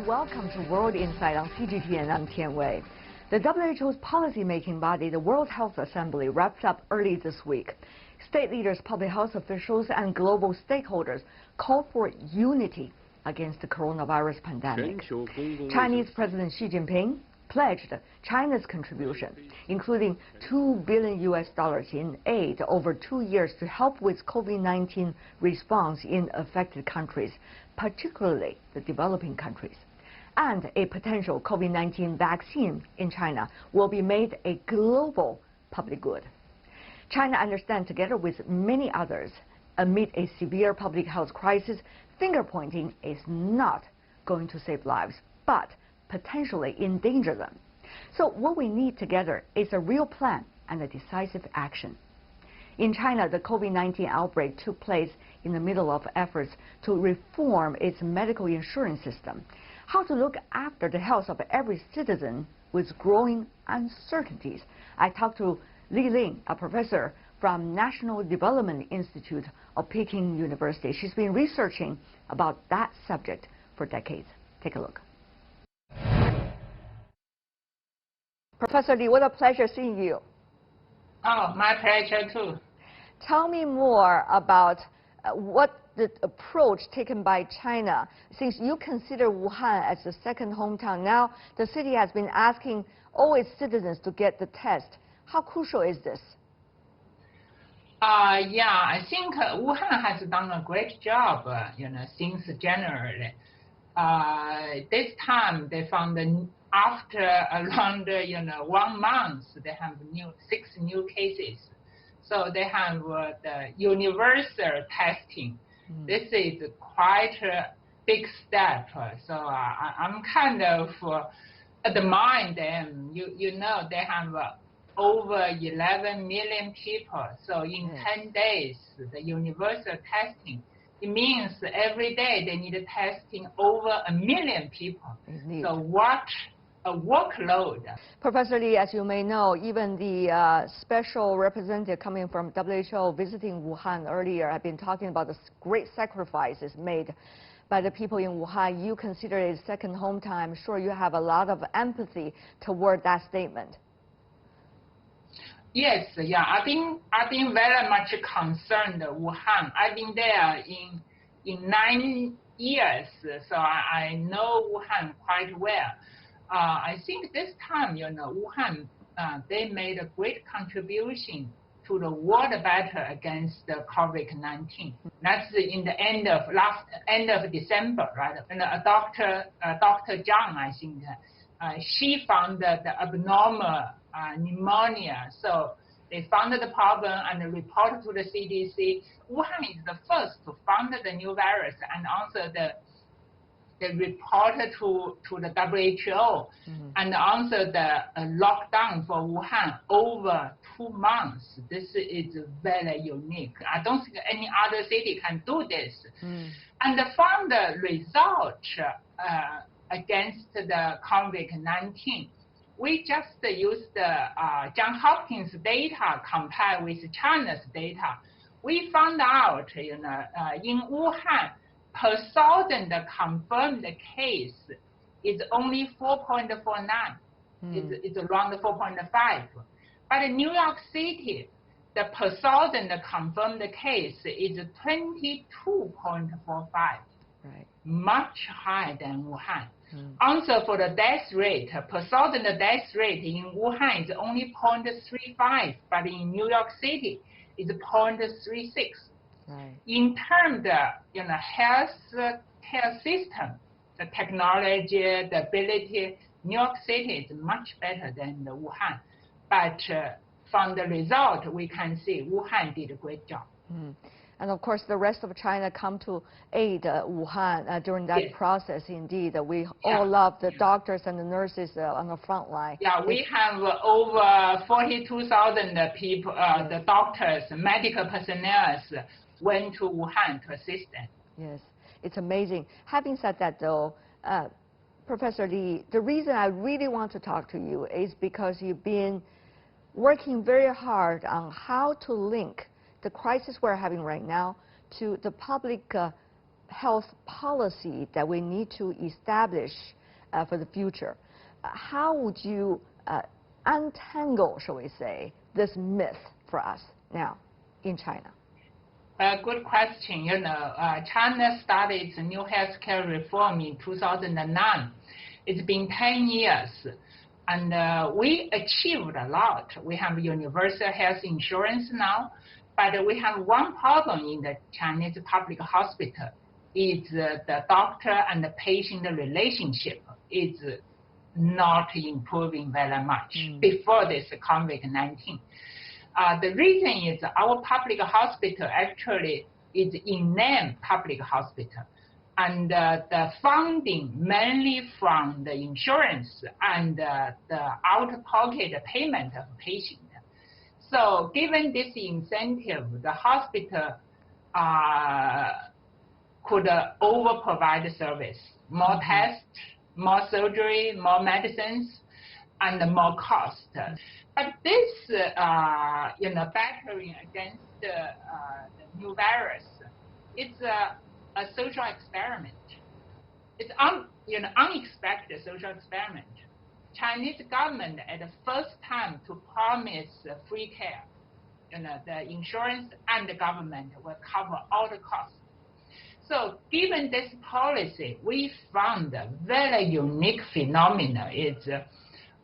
welcome to World Insight on CGTN. I'm Tian Wei. The WHO's policy-making body, the World Health Assembly, wrapped up early this week. State leaders, public health officials, and global stakeholders called for unity against the coronavirus pandemic. Chinese President Xi Jinping pledged China's contribution, including $2 billion in aid over 2 years to help with COVID-19 response in affected countries, particularly the developing countries. And a potential COVID-19 vaccine in China will be made a global public good. China understands, together with many others, amid a severe public health crisis, finger-pointing is not going to save lives, but potentially endanger them. So what we need together is a real plan and a decisive action. In China, the COVID-19 outbreak took place in the middle of efforts to reform its medical insurance system. How to look after the health of every citizen with growing uncertainties. I talked to Li Ling, a professor from National Development Institute of Peking University. She's been researching about that subject for decades. Take a look. Professor Li, what a pleasure seeing you. Oh, my pleasure too. Tell me more about what the approach taken by China, since you consider Wuhan as the second hometown. Now, the city has been asking all its citizens to get the test. How crucial is this? Yeah, I think Wuhan has done a great job, since January. This time they found after around 1 month, they have 6 new cases. So they have the universal testing. This is quite a big step. So I'm kind of admire them. They have over 11 million people. So in 10 days, the universal testing, it means every day they need testing over 1 million people. So what a workload. Professor Li, as you may know, even the special representative coming from WHO visiting Wuhan earlier have been talking about the great sacrifices made by the people in Wuhan. You consider it a second hometown. I'm sure you have a lot of empathy toward that statement. Yes, yeah, I've been very much concerned Wuhan. I've been there in 9 years, so I know Wuhan quite well. I think this time, Wuhan, they made a great contribution to the world battle against the COVID-19. That's in the end of December, right? And Dr. Zhang, I think, she found the abnormal pneumonia. So they found the problem and reported to the CDC. Wuhan is the first to find the new virus and answer the report to the WHO and answer the lockdown for Wuhan over 2 months. This is very unique. I don't think any other city can do this. And found the result against the COVID-19. We just used the Johns Hopkins data compared with China's data. We found out, in Wuhan, per 1,000 confirmed case is only 4.49. It's around 4.5. But in New York City, the per 1,000 confirmed case is 22.45. Right. Much higher than Wuhan. Also for the death rate, per 1,000 death rate in Wuhan is only 0.35, but in New York City is 0.36. Right. In terms of health care system, the technology, the ability, New York City is much better than the Wuhan. But from the result, we can see Wuhan did a great job. And of course, the rest of China come to aid Wuhan during that process. Indeed, we all love the doctors and the nurses on the front line. Yeah, we have over 42,000 people, the doctors, medical personnel went to Wuhan to assist them. Yes, it's amazing. Having said that, though, Professor Li, the reason I really want to talk to you is because you've been working very hard on how to link the crisis we're having right now to the public health policy that we need to establish for the future. How would you untangle, shall we say, this myth for us now in China? Good question. China started its new healthcare reform in 2009. It's been 10 years, and we achieved a lot. We have universal health insurance now, but we have one problem in the Chinese public hospital. It's the doctor and the patient relationship is not improving very much before this COVID-19. The reason is our public hospital actually is in name public hospital, and the funding mainly from the insurance and the out-of-pocket payment of patient. So given this incentive, the hospital could over-provide service, more tests, more surgery, more medicines, and more cost. But this, battling against the new virus, it's a social experiment. It's unexpected social experiment. Chinese government at the first time to promise free care. The insurance and the government will cover all the costs. So given this policy, we found a very unique phenomenon. It's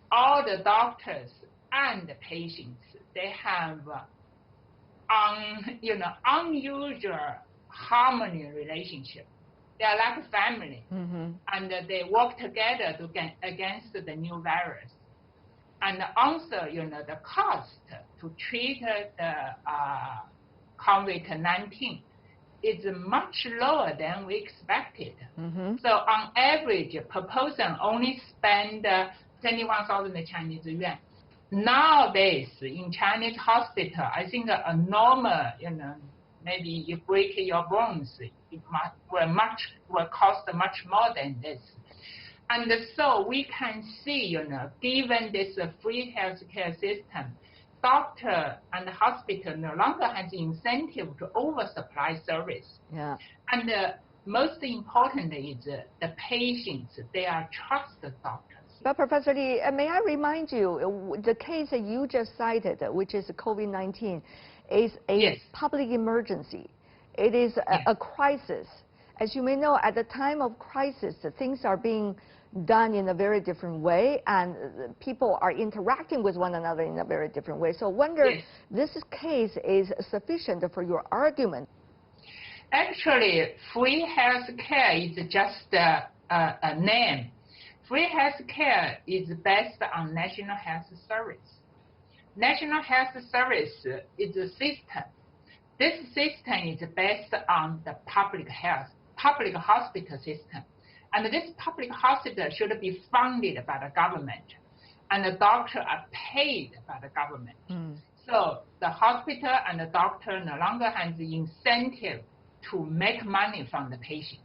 all the doctors and the patients, they have unusual harmony relationship. They are like family, and they work together against the new virus. And also, the cost to treat the COVID-19 is much lower than we expected. So on average, per person only spend 21,000 Chinese yuan. Nowadays, in Chinese hospital, I think a normal, maybe you break your bones, it will cost much more than this. And so we can see, given this free healthcare system, doctor and hospital no longer has incentive to oversupply service. Yeah. And most important is the patients, they are trusted doctors. But Professor Li, may I remind you, the case that you just cited, which is COVID-19, is a public emergency. It is a crisis. As you may know, at the time of crisis, things are being done in a very different way, and people are interacting with one another in a very different way. So I wonder, this case is sufficient for your argument. Actually, free health care is just a name. Free health care is based on National Health Service. National Health Service is a system. This system is based on the public hospital system. And this public hospital should be funded by the government. And the doctors are paid by the government. So the hospital and the doctor no longer has the incentive to make money from the patients.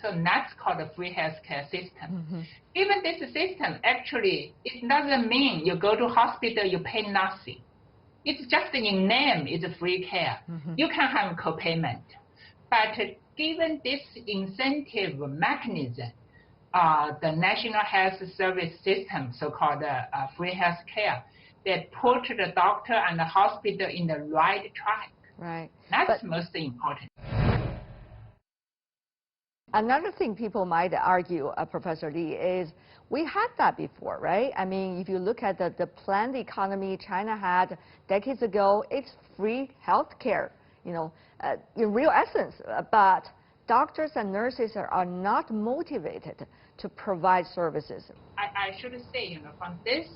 So that's called a free healthcare system. Even this system, actually, it doesn't mean you go to hospital, you pay nothing. It's just in name, it's a free care. You can have co-payment. But given this incentive mechanism, the National Health Service System, so-called free health care, they put the doctor and the hospital in the right track. Right. That's most important. Another thing people might argue, Professor Li, is we had that before, right? I mean, if you look at the planned economy China had decades ago, it's free health care, in real essence. But doctors and nurses are not motivated to provide services. I should say, from this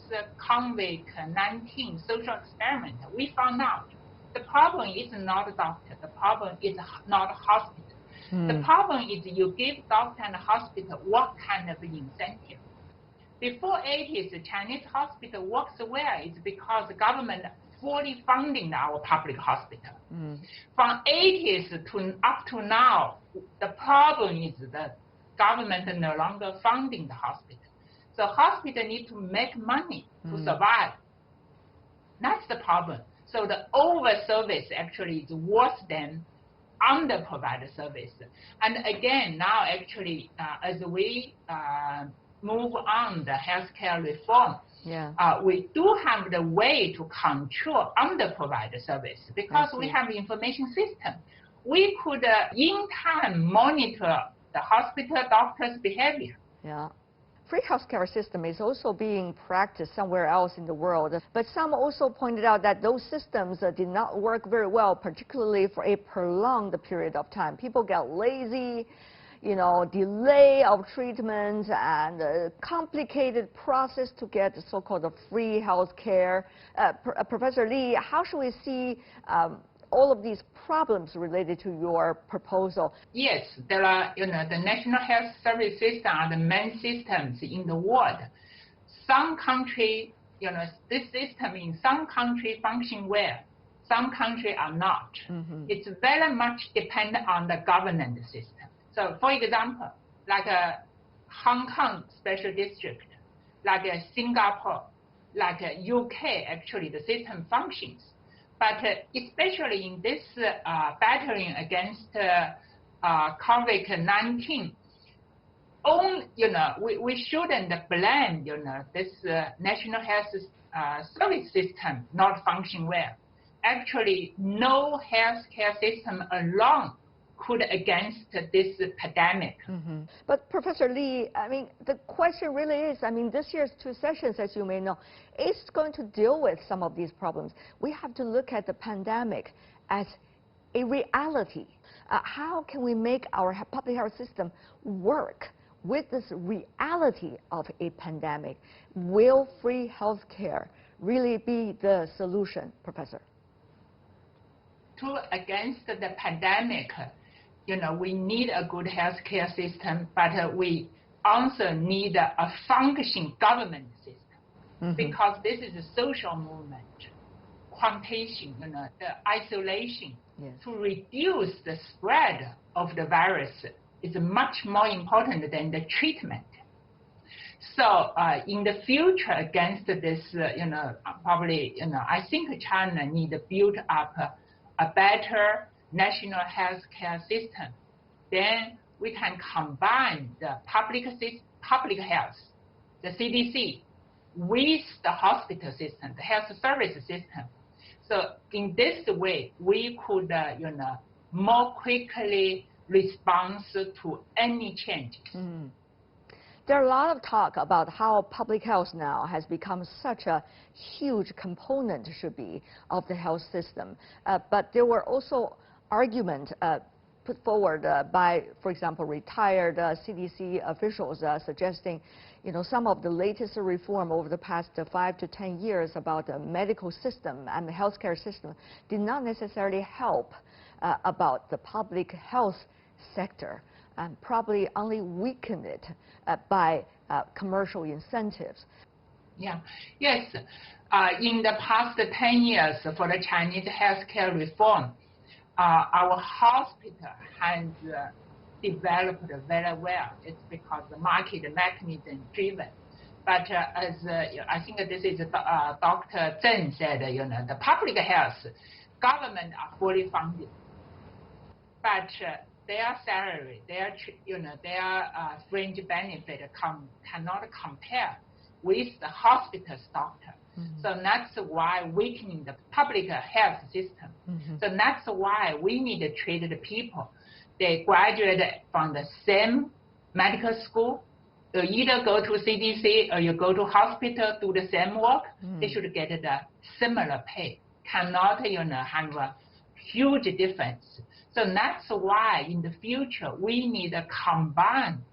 COVID-19 social experiment, we found out the problem is not a doctor, the problem is not a hospital. The problem is you give doctor and hospital what kind of incentive. Before 80s, the Chinese hospital works well. It's because the government fully funding our public hospital. From 80s to up to now, the problem is the government no longer funding the hospital. So hospital need to make money to survive. That's the problem. So the over-service actually is worse than under-provided service. And again, now actually, as we move on the healthcare reform, Yeah. We do have the way to control underprovided service because we have information system. We could in time monitor the hospital doctors' behavior. Yeah. Free healthcare system is also being practiced somewhere else in the world, but some also pointed out that those systems did not work very well, particularly for a prolonged period of time. People get lazy, delay of treatment and a complicated process to get the so-called free health care. Professor Li, how should we see all of these problems related to your proposal? Yes, there are, the national health service system are the main systems in the world. Some country, this system in some country function well, some country are not. Mm-hmm. It's very much dependent on the governance system. So, for example, like a Hong Kong special district, like a Singapore, like a UK, actually the system functions. But especially in this battling against COVID-19, we shouldn't blame, this national health service system not functioning well. Actually, no healthcare system alone could against this pandemic. Mm-hmm. But Professor Li, the question really is, this year's two sessions, as you may know, is going to deal with some of these problems. We have to look at the pandemic as a reality. How can we make our public health system work with this reality of a pandemic? Will free health care really be the solution, Professor? Against the pandemic, we need a good healthcare system, but we also need a functioning government system. Mm-hmm. Because this is a social movement. Quantitation, the isolation, yes, to reduce the spread of the virus is much more important than the treatment. So in the future, against this, probably, I think China need to build up a better national healthcare system. Then we can combine the public health, the CDC, with the hospital system, the health service system. So in this way, we could, more quickly respond to any changes. Mm. There are a lot of talk about how public health now has become such a huge component, should be, of the health system. But there were also arguments put forward by, for example, retired CDC officials suggesting, some of the latest reform over the past 5 to 10 years about the medical system and the healthcare system did not necessarily help about the public health sector, and probably only weaken it by commercial incentives. Yeah. Yes. In the past 10 years for the Chinese healthcare reform, our hospital has developed very well. It's because the market mechanism driven. But as I think this is Dr. Zheng said, the public health, government are fully funded. But their salary, their fringe benefit cannot compare with the hospital's doctor. Mm-hmm. So that's why weakening the public health system. Mm-hmm. So that's why we need to treat the people. They graduate from the same medical school. You either go to CDC or you go to hospital, do the same work. Mm-hmm. They should get the similar pay. Cannot, have a huge difference. So that's why in the future we need to combine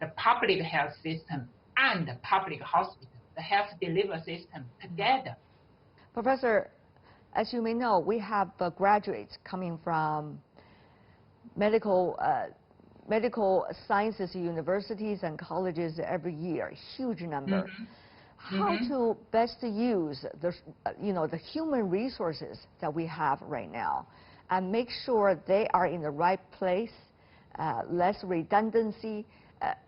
the public health system and the public hospital, the health delivery system together. Professor, as you may know, we have graduates coming from medical sciences universities and colleges every year, huge number. Mm-hmm. How to best use the human resources that we have right now and make sure they are in the right place, less redundancy.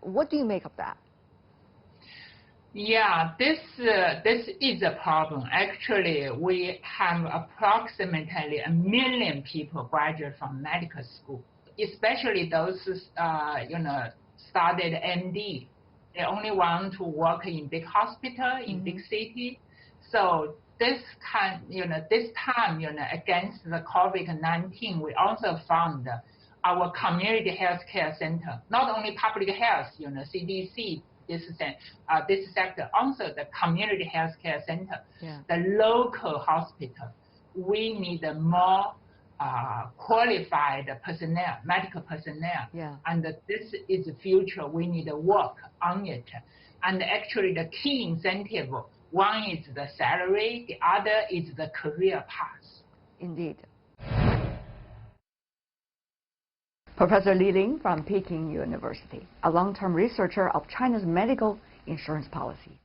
What do you make of that? Yeah, this is a problem. Actually, we have approximately 1 million people graduate from medical school, especially those started MD. They only want to work in big hospital, in big city. So this time, against the COVID-19, we also found our community healthcare center, not only public health, CDC, this sector, also the community healthcare center, the local hospital. We need more qualified personnel, medical personnel. And this is the future. We need to work on it. And actually the key incentive, one is the salary, the other is the career path. Indeed. Professor Li Ling from Peking University, a long-term researcher of China's medical insurance policy.